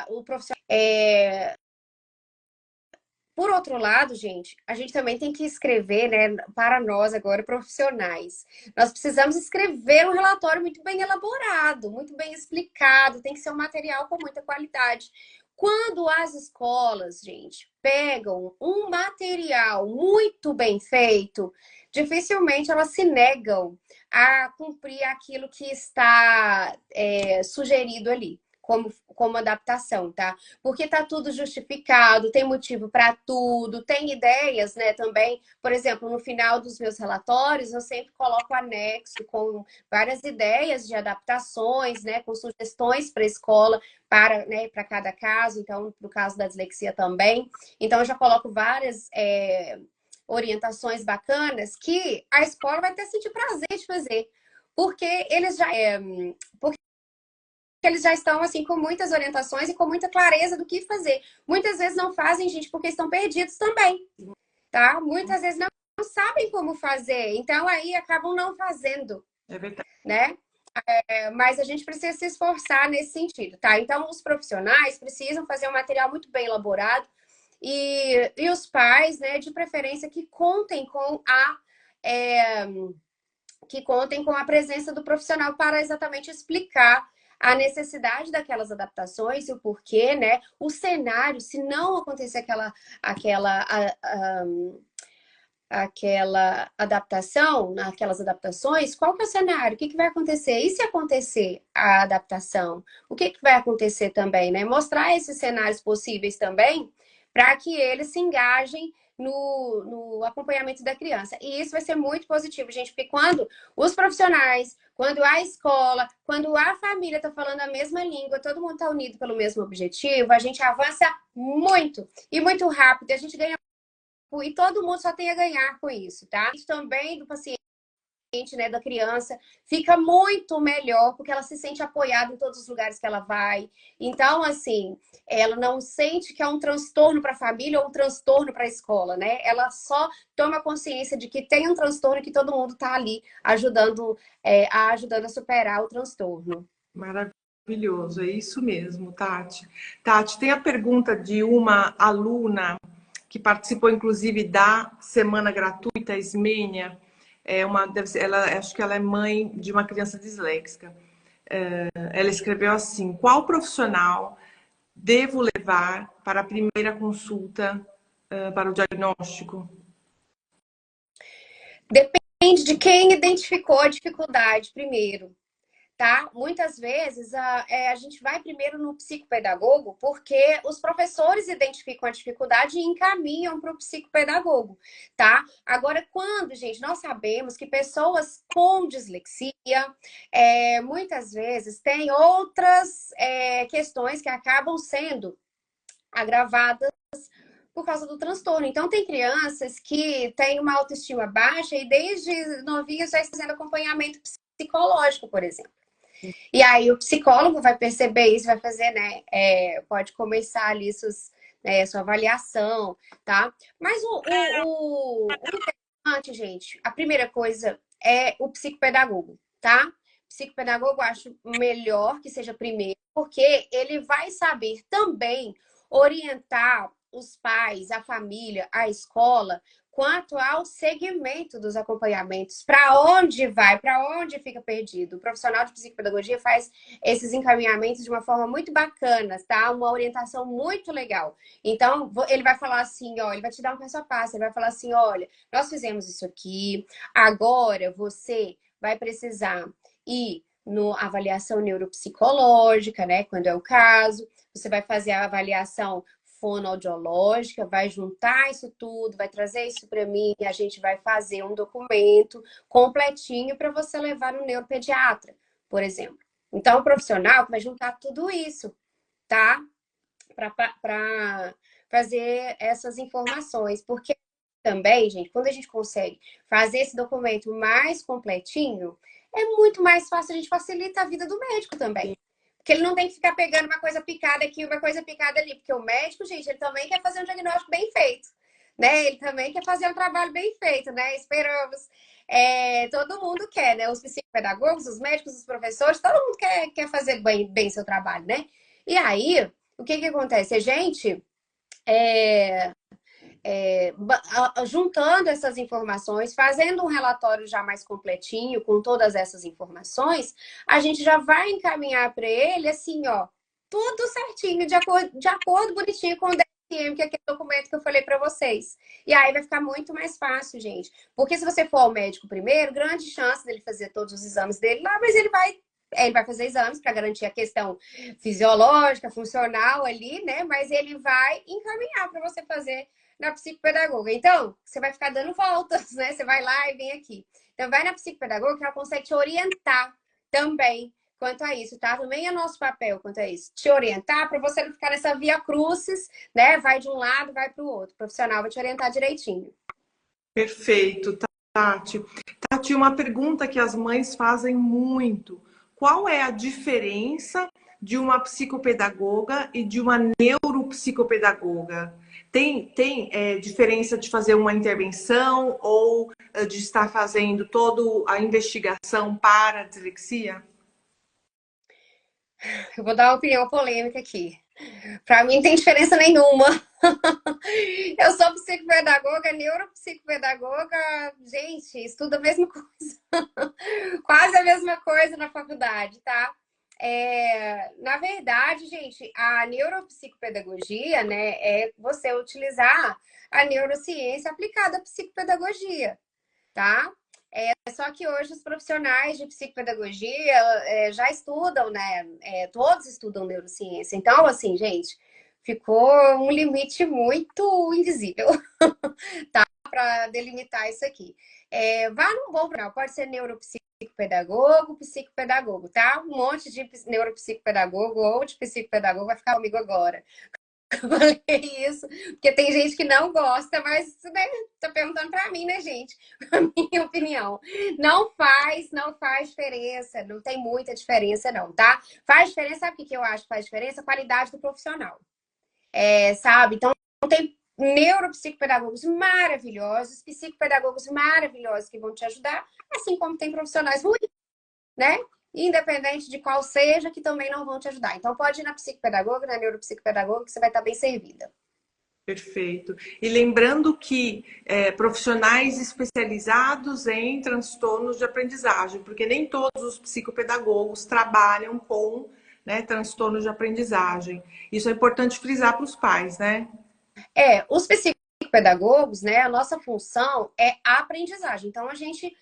Speaker 2: o profissional. Por outro lado, gente, a gente também tem que escrever, né, para nós agora profissionais. Nós precisamos escrever um relatório muito bem elaborado, muito bem explicado, tem que ser um material com muita qualidade. Quando as escolas, gente, pegam um material muito bem feito, dificilmente elas se negam a cumprir aquilo que está sugerido ali. Como adaptação, tá? Porque tá tudo justificado, tem motivo para tudo, tem ideias, né, também. Por exemplo, no final dos meus relatórios, eu sempre coloco anexo com várias ideias de adaptações, né, com sugestões para a escola, né, para cada caso, então, para o caso da dislexia também. Então, eu já coloco várias orientações bacanas que a escola vai ter sentir prazer de fazer, porque eles já estão assim com muitas orientações e com muita clareza do que fazer. Muitas vezes não fazem, gente, porque estão perdidos também, tá? Muitas vezes não sabem como fazer, então aí acabam não fazendo, né? Mas a gente precisa se esforçar nesse sentido, tá? Então os profissionais precisam fazer um material muito bem elaborado e os pais, né, de preferência que contem com a presença do profissional para exatamente explicar a necessidade daquelas adaptações e o porquê, né? O cenário, se não acontecer aquela adaptação, aquelas adaptações, qual que é o cenário? O que vai acontecer? E se acontecer a adaptação? O que vai acontecer também, né? Mostrar esses cenários possíveis também para que eles se engajem no acompanhamento da criança. E isso vai ser muito positivo, gente, porque quando os profissionais, quando a escola, quando a família está falando a mesma língua, todo mundo está unido pelo mesmo objetivo, a gente avança muito e muito rápido, a gente ganha e todo mundo só tem a ganhar com isso, tá? Isso também do paciente, né, da criança, fica muito melhor, porque ela se sente apoiada em todos os lugares que ela vai. Então, assim, ela não sente que é um transtorno para a família ou um transtorno para a escola, né? Ela só toma consciência de que tem um transtorno e que todo mundo está ali ajudando a superar o transtorno.
Speaker 1: Maravilhoso, é isso mesmo, Tati. Tati, tem a pergunta de uma aluna que participou, inclusive, da semana gratuita Ismênia. Acho que ela é mãe de uma criança disléxica. Ela escreveu assim: qual profissional devo levar para a primeira consulta para o diagnóstico?
Speaker 2: Depende de quem identificou a dificuldade primeiro. Tá? Muitas vezes a gente vai primeiro no psicopedagogo porque os professores identificam a dificuldade e encaminham para o psicopedagogo, tá? Agora, quando, gente, nós sabemos que pessoas com dislexia muitas vezes têm outras questões que acabam sendo agravadas por causa do transtorno. Então, tem crianças que têm uma autoestima baixa e desde novinhas já estão fazendo acompanhamento psicológico, por exemplo. E aí o psicólogo vai perceber isso, vai fazer, né? Pode começar ali sua avaliação, tá? Mas o interessante, gente, a primeira coisa é o psicopedagogo, tá? O psicopedagogo eu acho melhor que seja primeiro, porque ele vai saber também orientar os pais, a família, a escola, quanto ao segmento dos acompanhamentos, para onde vai, para onde fica perdido. O profissional de psicopedagogia faz esses encaminhamentos de uma forma muito bacana, tá? Uma orientação muito legal. Então, ele vai falar assim, ó, ele vai te dar um passo a passo, ele vai falar assim, olha, nós fizemos isso aqui, agora você vai precisar ir no avaliação neuropsicológica, né, quando é o caso, você vai fazer a avaliação fonoaudiológica, vai juntar isso tudo, vai trazer isso para mim e a gente vai fazer um documento completinho para você levar no neuropediatra, por exemplo. Então, o profissional vai juntar tudo isso, tá? Para fazer essas informações. Porque também, gente, quando a gente consegue fazer esse documento mais completinho, é muito mais fácil, a gente facilita a vida do médico também. Porque ele não tem que ficar pegando uma coisa picada aqui, uma coisa picada ali. Porque o médico, gente, ele também quer fazer um diagnóstico bem feito, né? Ele também quer fazer um trabalho bem feito, né? Esperamos. Todo mundo quer, né? Os psicopedagogos, os médicos, os professores, todo mundo quer fazer bem seu trabalho, né? E aí, o que acontece? A gente juntando essas informações, fazendo um relatório já mais completinho com todas essas informações, a gente já vai encaminhar para ele assim, ó, tudo certinho, de acordo bonitinho com o DSM, que é aquele documento que eu falei para vocês. E aí vai ficar muito mais fácil, gente. Porque se você for ao médico primeiro, grande chance dele fazer todos os exames dele lá, mas ele vai fazer exames para garantir a questão fisiológica, funcional ali, né? Mas ele vai encaminhar para você fazer na psicopedagoga. Então, você vai ficar dando voltas, né? Você vai lá e vem aqui. Então, vai na psicopedagoga que ela consegue te orientar também quanto a isso, tá? Também é nosso papel quanto a isso. Te orientar para você não ficar nessa via crucis, né? Vai de um lado, vai para o outro. O profissional vai te orientar direitinho.
Speaker 1: Perfeito, Tati. Tati, uma pergunta que as mães fazem muito. Qual é a diferença de uma psicopedagoga e de uma neuropsicopedagoga? Tem diferença de fazer uma intervenção ou de estar fazendo toda a investigação para a dislexia?
Speaker 2: Eu vou dar uma opinião polêmica aqui. Para mim, não tem diferença nenhuma. Eu sou psicopedagoga, neuropsicopedagoga, gente, estuda a mesma coisa. Quase a mesma coisa na faculdade, tá? Na verdade, gente, a neuropsicopedagogia, né, é você utilizar a neurociência aplicada à psicopedagogia, tá? Só que hoje os profissionais de psicopedagogia já estudam, né? Todos estudam neurociência. Então, assim, gente, ficou um limite muito invisível, tá? Para delimitar isso aqui. Vá num bom profissional, pode ser neuropsicopedagogo, psicopedagogo, tá? Um monte de neuropsicopedagogo ou de psicopedagogo vai ficar comigo agora. Eu falei isso, porque tem gente que não gosta, mas né, tá perguntando para mim, né, gente? A minha opinião. Não faz diferença, não tem muita diferença, não, tá? Faz diferença, sabe o que eu acho que faz diferença? A qualidade do profissional. Sabe? Então, tem neuropsicopedagogos maravilhosos, psicopedagogos maravilhosos que vão te ajudar, assim como tem profissionais ruins, né? Independente de qual seja, que também não vão te ajudar. Então, pode ir na psicopedagoga, na neuropsicopedagoga, que você vai estar bem servida.
Speaker 1: Perfeito. E lembrando que profissionais especializados em transtornos de aprendizagem, porque nem todos os psicopedagogos trabalham com, né, transtornos de aprendizagem. Isso é importante frisar para os pais, né?
Speaker 2: Os psicopedagogos, né, a nossa função é a aprendizagem. Então, a gente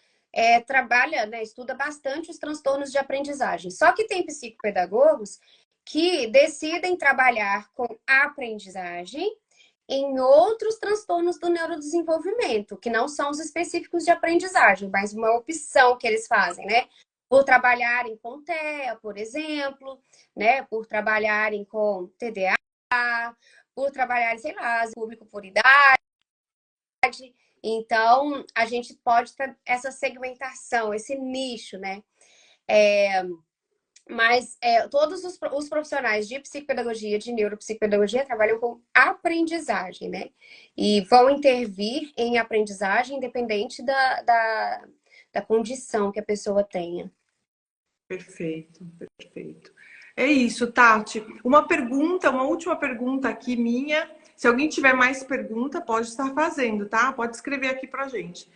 Speaker 2: trabalha, né, estuda bastante os transtornos de aprendizagem. Só que tem psicopedagogos que decidem trabalhar com a aprendizagem em outros transtornos do neurodesenvolvimento, que não são os específicos de aprendizagem, mas uma opção que eles fazem, né? Por trabalharem com TEA, por exemplo, né? Por trabalharem com TDA, por trabalharem, sei lá, público por idade. Então, a gente pode ter essa segmentação, esse nicho, né? Mas todos os profissionais de psicopedagogia, de neuropsicopedagogia, trabalham com aprendizagem, né? E vão intervir em aprendizagem independente da condição que a pessoa tenha.
Speaker 1: Perfeito, perfeito. É isso, Tati. Uma última pergunta aqui minha. Se alguém tiver mais pergunta, pode estar fazendo, tá? Pode escrever aqui pra gente.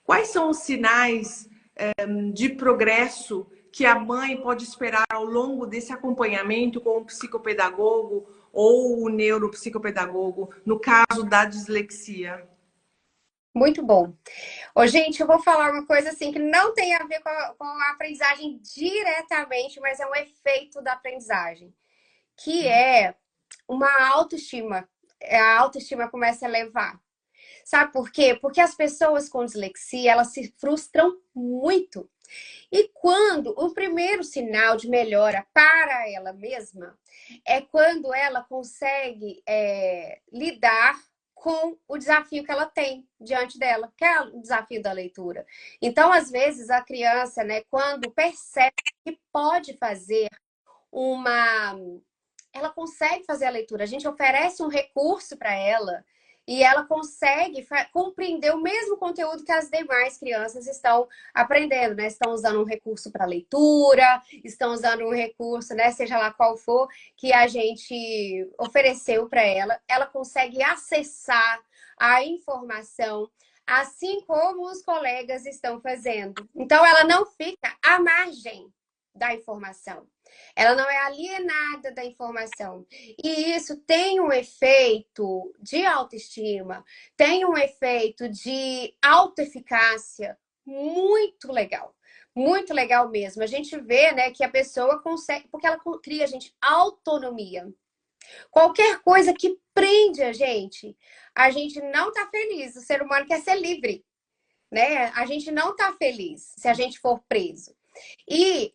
Speaker 1: Quais são os sinais de progresso que a mãe pode esperar ao longo desse acompanhamento com o psicopedagogo ou o neuropsicopedagogo, no caso da dislexia?
Speaker 2: Muito bom. Ô, gente, eu vou falar uma coisa assim que não tem a ver com a aprendizagem diretamente, mas é um efeito da aprendizagem, que é uma autoestima. A autoestima começa a elevar. Sabe por quê? Porque as pessoas com dislexia, elas se frustram muito. E quando o primeiro sinal de melhora para ela mesma é quando ela consegue lidar com o desafio que ela tem diante dela, que é o desafio da leitura. Então, às vezes, a criança, né, quando percebe que pode fazer uma ela consegue fazer a leitura. A gente oferece um recurso para ela e ela consegue compreender o mesmo conteúdo que as demais crianças estão aprendendo, né? Estão usando um recurso para leitura, estão usando um recurso, né? Seja lá qual for, que a gente ofereceu para ela. Ela consegue acessar a informação, assim como os colegas estão fazendo. Então, ela não fica à margem da informação. Ela não é alienada da informação. E isso tem um efeito de autoestima, tem um efeito de autoeficácia muito legal. Muito legal mesmo. A gente vê, né, que a pessoa consegue, porque ela cria, gente, autonomia. Qualquer coisa que prende a gente não tá feliz. O ser humano quer ser livre, né? A gente não tá feliz se a gente for preso. E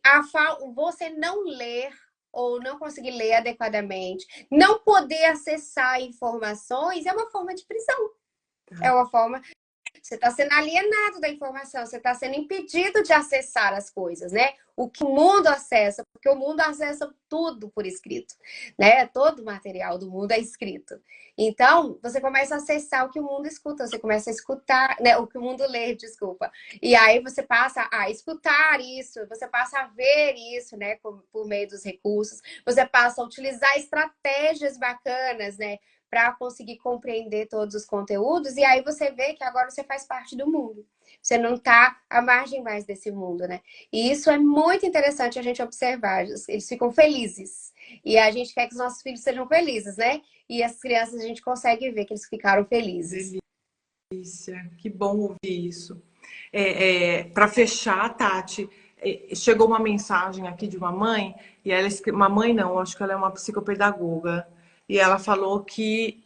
Speaker 2: você não ler ou não conseguir ler adequadamente, não poder acessar informações é uma forma de prisão. É uma forma. Você está sendo alienado da informação, você está sendo impedido de acessar as coisas, né? O que o mundo acessa, porque o mundo acessa tudo por escrito, né? Todo o material do mundo é escrito. Então, você começa a acessar o que o mundo escuta, você começa a escutar, né? O que o mundo lê, desculpa. E aí você passa a escutar isso, você passa a ver isso, né? Por meio dos recursos, você passa a utilizar estratégias bacanas, né? Para conseguir compreender todos os conteúdos, e aí você vê que agora você faz parte do mundo. Você não está à margem mais desse mundo, né? E isso é muito interessante a gente observar. Eles ficam felizes. E a gente quer que os nossos filhos sejam felizes, né? E as crianças a gente consegue ver que eles ficaram felizes.
Speaker 1: Delícia, que bom ouvir isso. Para fechar, Tati, chegou uma mensagem aqui de uma mãe, e ela uma mãe não, acho que ela é uma psicopedagoga, e ela falou que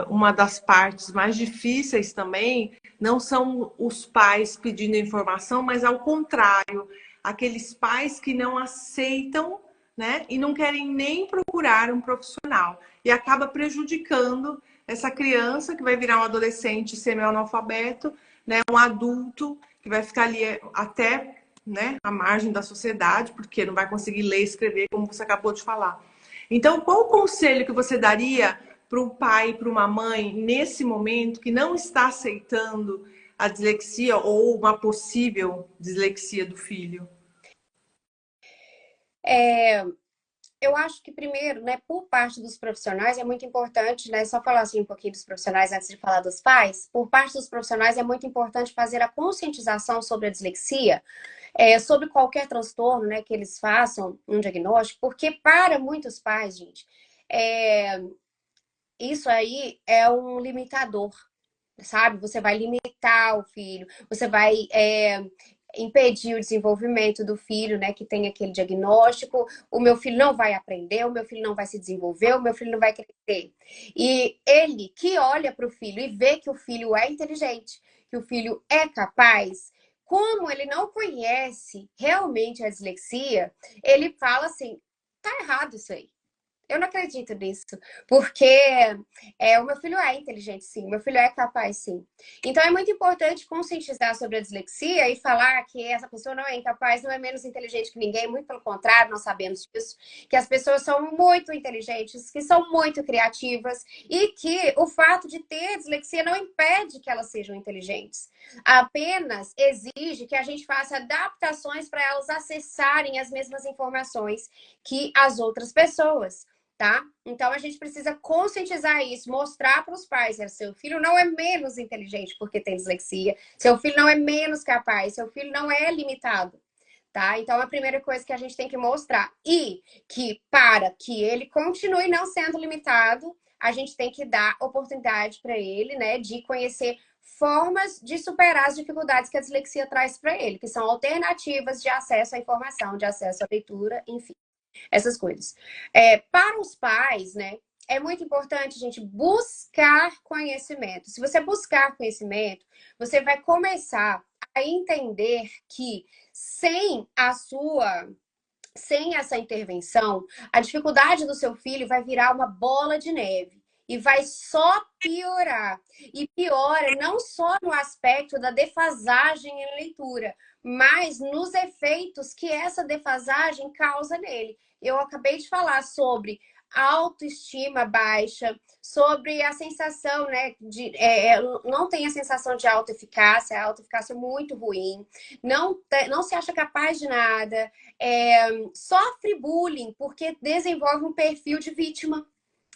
Speaker 1: uma das partes mais difíceis também não são os pais pedindo informação, mas ao contrário, aqueles pais que não aceitam, né, e não querem nem procurar um profissional, e acaba prejudicando essa criança que vai virar um adolescente semi-analfabeto, né, um adulto que vai ficar ali até, né, à margem da sociedade, porque não vai conseguir ler e escrever, como você acabou de falar. Então, qual o conselho que você daria para um pai, para uma mãe, nesse momento, que não está aceitando a dislexia ou uma possível dislexia do filho?
Speaker 2: Eu acho que primeiro, né, por parte dos profissionais é muito importante, né, só falar assim um pouquinho dos profissionais antes de falar dos pais. Por parte dos profissionais é muito importante fazer a conscientização sobre a dislexia, sobre qualquer transtorno, né, que eles façam um diagnóstico, porque para muitos pais, gente, isso aí é um limitador, sabe? Você vai limitar o filho, você vai impedir o desenvolvimento do filho, né, que tem aquele diagnóstico. O meu filho não vai aprender, o meu filho não vai se desenvolver, o meu filho não vai crescer. E ele que olha para o filho e vê que o filho é inteligente, que o filho é capaz, como ele não conhece realmente a dislexia, ele fala assim: tá errado isso aí. Eu não acredito nisso, porque o meu filho é inteligente, sim, o meu filho é capaz, sim. Então é muito importante conscientizar sobre a dislexia e falar que essa pessoa não é incapaz, não é menos inteligente que ninguém, muito pelo contrário, nós sabemos disso, que as pessoas são muito inteligentes, que são muito criativas e que o fato de ter dislexia não impede que elas sejam inteligentes. Apenas exige que a gente faça adaptações para elas acessarem as mesmas informações que as outras pessoas. tá? Então, a gente precisa conscientizar isso, mostrar para os pais que seu filho não é menos inteligente porque tem dislexia, seu filho não é menos capaz, seu filho não é limitado, tá? Então, a primeira coisa que a gente tem que mostrar e que para que ele continue não sendo limitado, a gente tem que dar oportunidade para ele, né, de conhecer formas de superar as dificuldades que a dislexia traz para ele, que são alternativas de acesso à informação, de acesso à leitura, enfim, essas coisas. Para os pais, né, é muito importante a gente buscar conhecimento. Se você buscar conhecimento, você vai começar a entender que sem essa intervenção, a dificuldade do seu filho vai virar uma bola de neve e vai só piorar. E piora não só no aspecto da defasagem em leitura, mas nos efeitos que essa defasagem causa nele. Eu acabei de falar sobre autoestima baixa, sobre a sensação, né, não tem a sensação de autoeficácia, a autoeficácia é muito ruim, não se acha capaz de nada, sofre bullying porque desenvolve um perfil de vítima,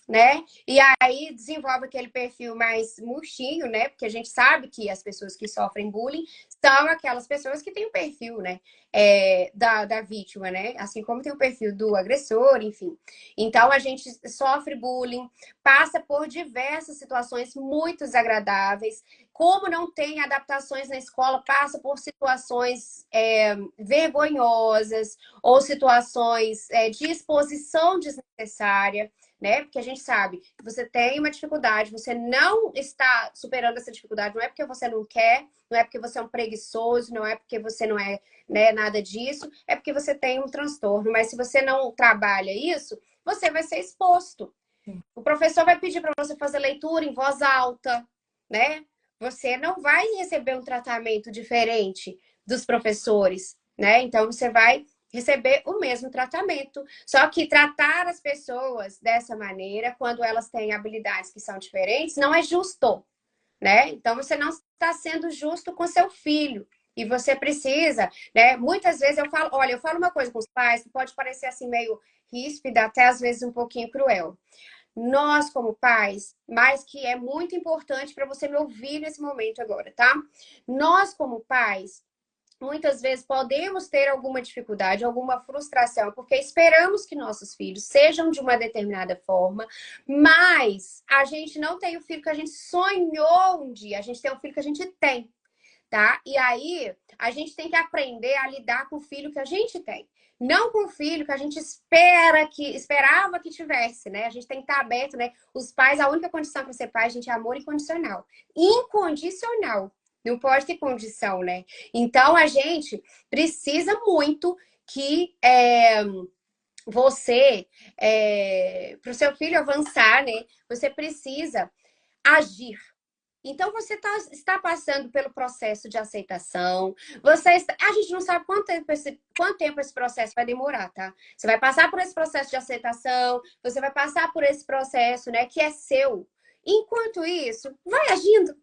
Speaker 2: né? E aí desenvolve aquele perfil mais murchinho, né? Porque a gente sabe que as pessoas que sofrem bullying são aquelas pessoas que têm o perfil, né? Da vítima, né? Assim como tem o perfil do agressor, enfim. Então a gente sofre bullying, passa por diversas situações muito desagradáveis. Como não tem adaptações na escola, passa por situações vergonhosas ou situações de exposição desnecessária, né? Porque a gente sabe que você tem uma dificuldade, você não está superando essa dificuldade, não é porque você não quer, não é porque você é um preguiçoso, não é porque você não é, né, nada disso, é porque você tem um transtorno. Mas se você não trabalha isso, você vai ser exposto. O professor vai pedir para você fazer leitura em voz alta, né? Você não vai receber um tratamento diferente dos professores, né? Então você vai receber o mesmo tratamento. Só que tratar as pessoas dessa maneira, quando elas têm habilidades que são diferentes, não é justo, né? Então você não está sendo justo com seu filho. E você precisa, né? Muitas vezes eu falo, olha, eu falo uma coisa com os pais que pode parecer assim meio ríspida, até às vezes um pouquinho cruel. Nós, como pais, mas que é muito importante para você me ouvir nesse momento agora, tá? Nós, como pais, muitas vezes podemos ter alguma dificuldade, alguma frustração, porque esperamos que nossos filhos sejam de uma determinada forma, mas a gente não tem o filho que a gente sonhou um dia, a gente tem o filho que a gente tem, tá? E aí a gente tem que aprender a lidar com o filho que a gente tem. Não com o filho que a gente esperava que tivesse, né? A gente tem que estar aberto, né? Os pais, a única condição para ser pai, gente, é amor incondicional. Incondicional. Não pode ter condição, né? Então, a gente precisa muito que você, para o seu filho avançar, né? Você precisa agir. Então, você está passando pelo processo de aceitação. A gente não sabe quanto tempo esse processo vai demorar, tá? Você vai passar por esse processo de aceitação, você vai passar por esse processo, né, que é seu. Enquanto isso, vai agindo,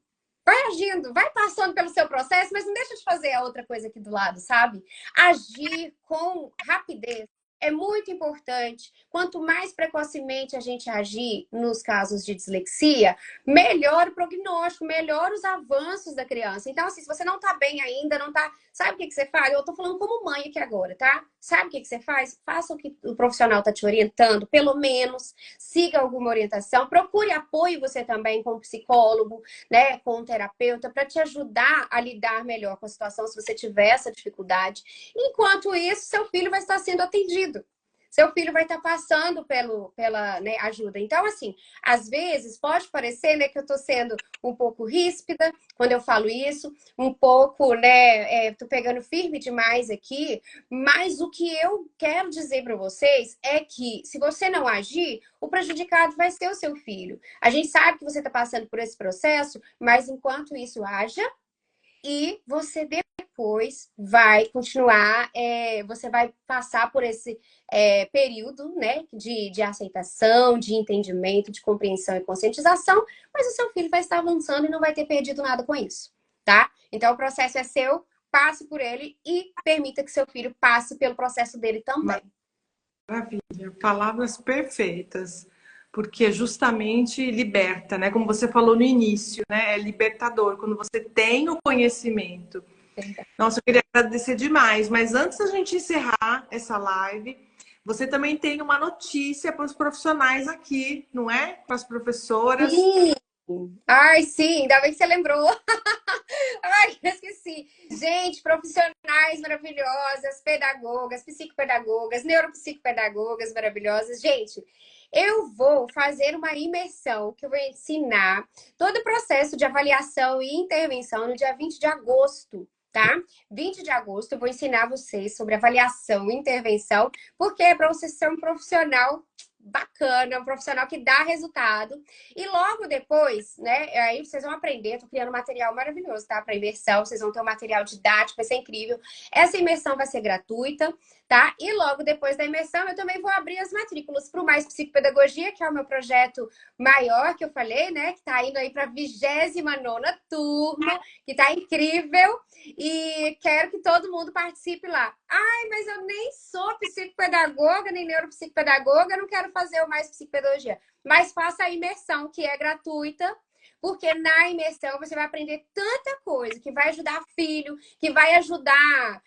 Speaker 2: vai passando pelo seu processo, mas não deixa de fazer a outra coisa aqui do lado, sabe? Agir com rapidez. É muito importante. Quanto mais precocemente a gente agir nos casos de dislexia, melhor o prognóstico, melhor os avanços da criança. Então, assim, se você não tá bem ainda, não tá... Sabe o que você faz? Eu tô falando como mãe aqui agora, tá? Sabe o que você faz? Faça o que o profissional tá te orientando, pelo menos. Siga alguma orientação. Procure apoio você também com um psicólogo, né? Com um terapeuta, para te ajudar a lidar melhor com a situação se você tiver essa dificuldade. Enquanto isso, seu filho vai estar sendo atendido. Seu filho vai estar passando pela né, ajuda. Então, assim, às vezes pode parecer, né, que eu estou sendo um pouco ríspida quando eu falo isso, um pouco, né, tô pegando firme demais aqui, mas o que eu quero dizer para vocês é que se você não agir, o prejudicado vai ser o seu filho. A gente sabe que você está passando por esse processo, mas enquanto isso haja, e você depois vai continuar, você vai passar por esse período, né, de aceitação, de entendimento, de compreensão e conscientização, mas o seu filho vai estar avançando e não vai ter perdido nada com isso, tá? Então o processo é seu, passe por ele e permita que seu filho passe pelo processo dele também.
Speaker 1: Maravilha, palavras perfeitas, porque justamente liberta, né? Como você falou no início, né? É libertador quando você tem o conhecimento. Nossa, eu queria agradecer demais, mas antes da gente encerrar essa live, você também tem uma notícia para os profissionais aqui, não é? Para as professoras.
Speaker 2: Sim! Ai, sim, ainda bem que você lembrou. Ai, esqueci. Gente, profissionais maravilhosas, pedagogas, psicopedagogas, neuropsicopedagogas maravilhosas. Gente, eu vou fazer uma imersão que eu vou ensinar todo o processo de avaliação e intervenção no dia 20 de agosto. Tá? 20 de agosto eu vou ensinar vocês sobre avaliação e intervenção, porque é para você ser um profissional bacana, um profissional que dá resultado. E logo depois, né, aí vocês vão aprender, tô criando um material maravilhoso, tá? Para imersão, vocês vão ter um material didático, vai ser incrível. Essa imersão vai ser gratuita, tá? E logo depois da imersão, eu também vou abrir as matrículas para o Mais Psicopedagogia, que é o meu projeto maior que eu falei, né? Que tá indo aí para a 29ª turma, que tá incrível. E quero que todo mundo participe lá. Ai, mas eu nem sou psicopedagoga, nem neuropsicopedagoga, eu não quero fazer o Mais Psicopedagogia. Mas faça a imersão, que é gratuita, porque na imersão você vai aprender tanta coisa que vai ajudar filho, que vai ajudar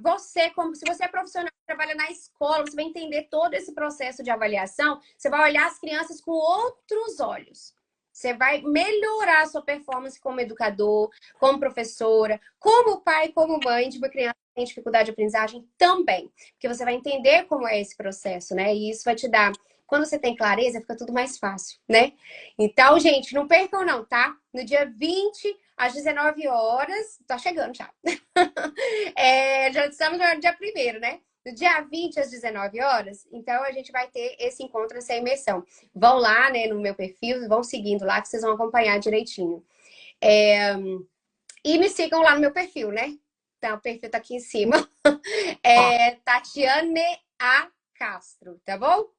Speaker 2: você, como se você é profissional que trabalha na escola, você vai entender todo esse processo de avaliação, você vai olhar as crianças com outros olhos. Você vai melhorar a sua performance como educador, como professora, como pai, como mãe de uma criança que tem dificuldade de aprendizagem também. Porque você vai entender como é esse processo, né? E isso vai te dar... Quando você tem clareza, fica tudo mais fácil, né? Então, gente, não percam não, tá? No dia 20, às 19 horas... Tá chegando já. Já estamos no dia 1º, né? No dia 20 às 19 horas, então a gente vai ter esse encontro, essa imersão. Vão lá, né, no meu perfil, vão seguindo lá que vocês vão acompanhar direitinho. E me sigam lá no meu perfil, né? Então, o perfil tá aqui em cima. Tatiane A. Castro, tá bom?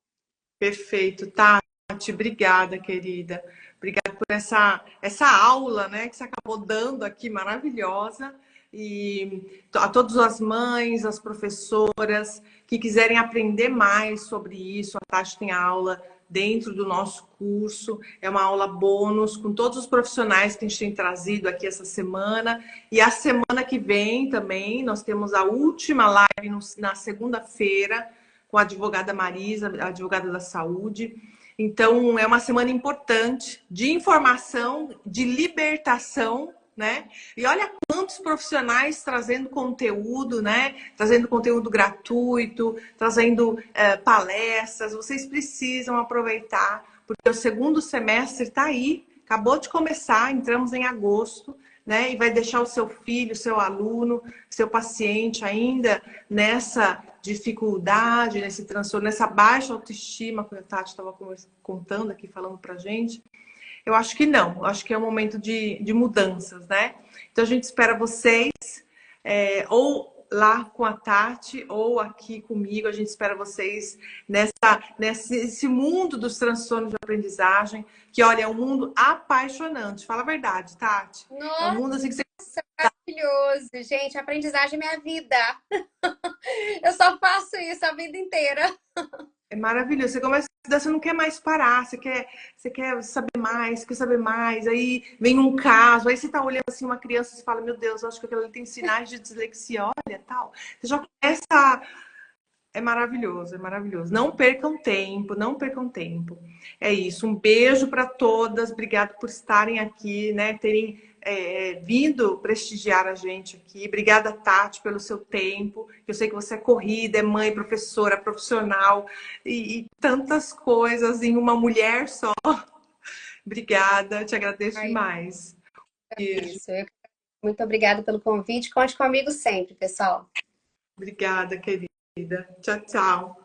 Speaker 1: Perfeito, Tati, obrigada, querida. Obrigada por essa aula, né, que você acabou dando aqui, maravilhosa. E a todas as mães, as professoras que quiserem aprender mais sobre isso, a Tati tem aula dentro do nosso curso. É uma aula bônus com todos os profissionais que a gente tem trazido aqui essa semana. E a semana que vem também, nós temos a última live na segunda-feira, com a advogada Marisa, a advogada da saúde. Então, é uma semana importante de informação, de libertação, né? E olha quantos profissionais trazendo conteúdo, né? Trazendo conteúdo gratuito, trazendo palestras. Vocês precisam aproveitar, porque o segundo semestre está aí, acabou de começar, entramos em agosto, né? E vai deixar o seu filho, seu aluno, seu paciente ainda nessa dificuldade, nesse transtorno, nessa baixa autoestima que a Tati estava contando aqui, falando pra gente. Eu acho que não, eu acho que é um momento de mudanças, né? Então a gente espera vocês, ou lá com a Tati, ou aqui comigo, a gente espera vocês nesse mundo dos transtornos de aprendizagem, que, olha, é um mundo apaixonante. Fala a verdade, Tati. É um
Speaker 2: Nossa,
Speaker 1: mundo assim que você...
Speaker 2: maravilhoso. Gente, aprendizagem é minha vida. Eu só faço isso a vida inteira.
Speaker 1: É maravilhoso. Você começa a estudar, você não quer mais parar, você quer saber mais, aí vem um caso, aí você tá olhando assim uma criança e fala, meu Deus, eu acho que aquilo ali tem sinais de dislexia, olha, tal. Você já começa É maravilhoso, é maravilhoso. Não percam tempo, não percam tempo. É isso. Um beijo para todas. Obrigada por estarem aqui, né? Terem vindo prestigiar a gente aqui. Obrigada, Tati, pelo seu tempo. Eu sei que você é corrida, é mãe, professora, profissional e tantas coisas em uma mulher só. Obrigada, te agradeço
Speaker 2: Ai,
Speaker 1: demais. Beijo.
Speaker 2: isso. Muito obrigada pelo convite. Conte comigo sempre, pessoal.
Speaker 1: Obrigada, querida. Tchau, tchau.